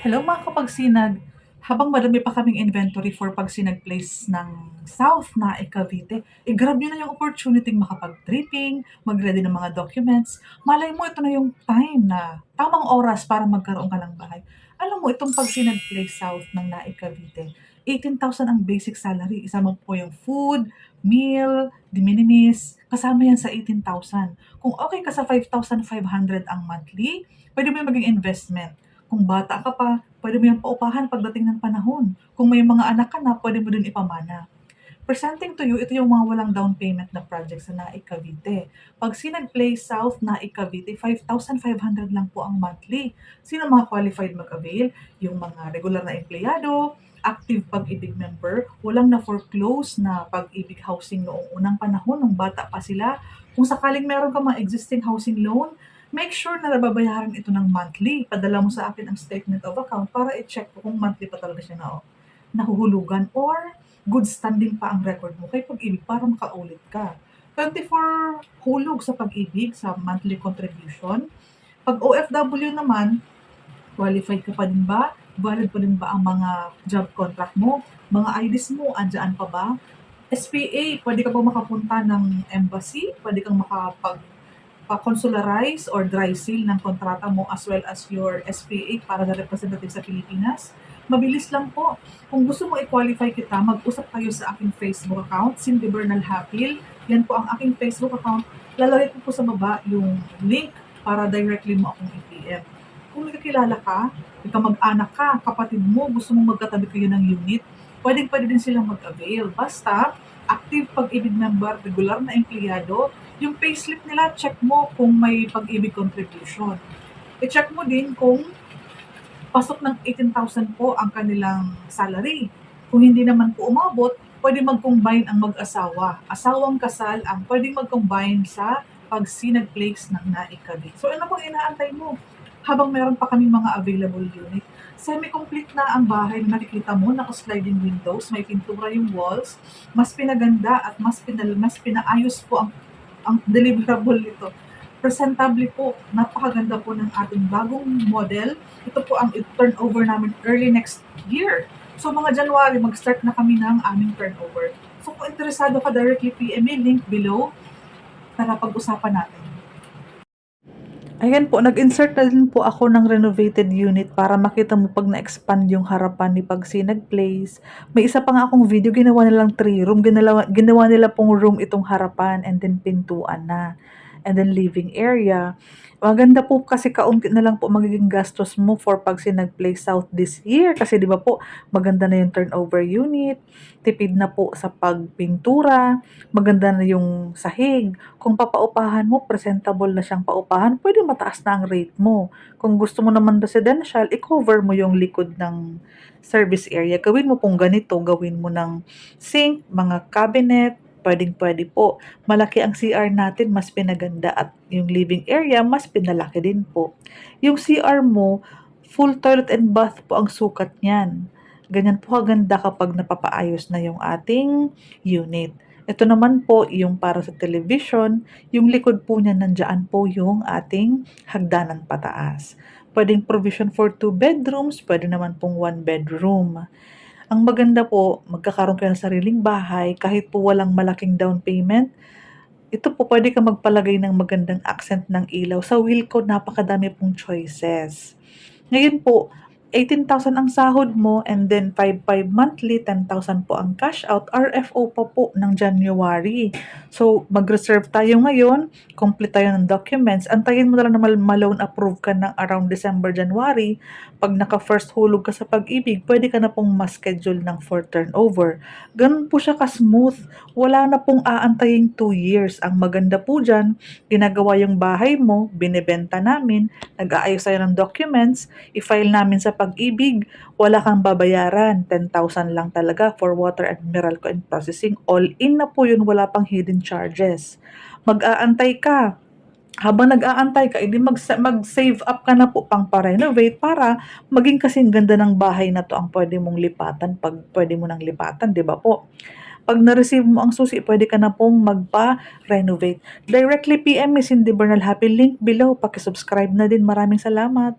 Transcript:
Hello mga kapagsinag. Habang madami pa kaming inventory for pagsinag place ng South na Cavite, grab nyo na yung opportunity makapag-tripping, mag-ready ng mga documents. Malay mo, ito na yung time na tamang oras para magkaroon ka ng bahay. Alam mo, itong pagsinag place South ng Nae Cavite, 18,000 ang basic salary. Isama po yung food, meal, de minimis, kasama yan sa 18,000. Kung okay ka sa 5,500 ang monthly, pwede mo yung maging investment. Kung bata ka pa, pwede mo yung paupahan pagdating ng panahon. Kung may mga anak ka na, pwede mo din ipamana. Presenting to you, ito yung mga walang down payment na project sa Naik Cavite. Pag Sinag Place South, Naik Cavite, 5,500 lang po ang monthly. Sino mga qualified mag-avail? Yung mga regular na empleyado, active pag-ibig member, walang na-foreclose na pag-ibig housing noong unang panahon, nung bata pa sila. Kung sakaling meron ka mga existing housing loan, make sure na nababayaran ito ng monthly. Padala mo sa akin ang statement of account para i-check ko kung monthly pa talaga siya na nahuhulugan or good standing pa ang record mo kay Pag-ibig para makaulit ka. 24 hulog sa Pag-ibig sa monthly contribution. Pag OFW naman, qualified ka pa din ba? Valid pa din ba ang mga job contract mo? Mga IDs mo, andyan pa ba? SPA, pwede ka ba makapunta ng embassy? Pwede kang consularize or dry seal ng kontrata mo as well as your SPA para na representative sa Pilipinas. Mabilis lang po. Kung gusto mo i-qualify kita, mag-usap kayo sa aking Facebook account, Cindy Bernal Hapil. Yan po ang aking Facebook account. Lalagay ko po sa baba yung link para directly mo akong i-PM. Kung nakikilala ka, mag-anak ka, kapatid mo, gusto mong magkatabi kayo ng unit, pwede din silang mag-avail. Basta, active Pag-ibig member, regular na empleyado, yung payslip nila, check mo kung may Pag-ibig contribution. I-check mo din kung pasok ng 18,000 po ang kanilang salary. Kung hindi naman po umabot, pwede mag-combine ang mag-asawa. Asawang kasal ang pwede mag-combine sa pagsinag place ng naikabi. So ano pang inaantay mo? Habang meron pa kaming mga available unit, semi-complete na ang bahay na nakikita mo, naka-sliding windows, may pintura yung walls, mas pinaganda at mas pinaayos po ang deliverable nito. Presentable po, napakaganda po ng ating bagong model. Ito po ang turnover namin early next year. So mga January, mag-start na kami ng aming turnover. So kung interesado ka, directly PM me, link below, para pag-usapan natin. Ayan po, nag-insert na din po ako ng renovated unit para makita mo pag na-expand yung harapan ni Pagsinag Place. May isa pa nga akong video, ginawa nilang 3 room, ginawa nila pong room itong harapan and then pintuan na. And then living area. Maganda po kasi kaunti na lang po magiging gastos mo for Pagsinag Place South this year. Kasi di ba po, maganda na yung turnover unit, tipid na po sa pagpintura, maganda na yung sahig. Kung papaupahan mo, presentable na siyang paupahan, pwede mataas na ang rate mo. Kung gusto mo naman residential, i-cover mo yung likod ng service area. Gawin mo pong ganito, gawin mo ng sink, mga cabinet, pwedeng-pwede po. Malaki ang CR natin, mas pinaganda at yung living area, mas pinalaki din po. Yung CR mo, full toilet and bath po ang sukat niyan. Ganyan po kaganda kapag napapaayos na yung ating unit. Ito naman po yung para sa television, yung likod po niya nandiyan po yung ating hagdanan pataas. Pwedeng provision for 2 bedrooms, pwede naman pong 1 bedroom. Ang maganda po, magkakaroon kayo ng sariling bahay kahit po walang malaking down payment. Ito po, pwede ka magpalagay ng magandang accent ng ilaw. Sa Wilco, napakadami pong choices. Ngayon po, 18,000 ang sahod mo and then 5,500 monthly, 10,000 po ang cash out. RFO pa po ng January. So, mag-reserve tayo ngayon, complete tayo ng documents. Antayin mo na lang na ma-loan approve ka ng around December, January. Pag naka-first hulog ka sa Pag-ibig, pwede ka na pong ma-schedule ng for turnover. Ganun po siya ka-smooth. Wala na pong aantayin 2 years. Ang maganda po dyan, ginagawa yung bahay mo, binebenta namin, nag-aayos tayo ng documents, i-file namin sa Pag-ibig, wala kang babayaran, 10,000 lang talaga for water and Meralco and processing. All in na po yun, wala pang hidden charges. Mag-aantay ka. Habang nag-aantay ka, edi mag-save up ka na po pang pa-renovate para maging kasing ganda ng bahay na to ang pwede mong lipatan pag pwede mo nang lipatan, di ba po? Pag na-receive mo ang susi, pwede ka na pong magpa-renovate. Directly PM me Cindy Bernal Happy, link below. Paki-subscribe na din. Maraming salamat.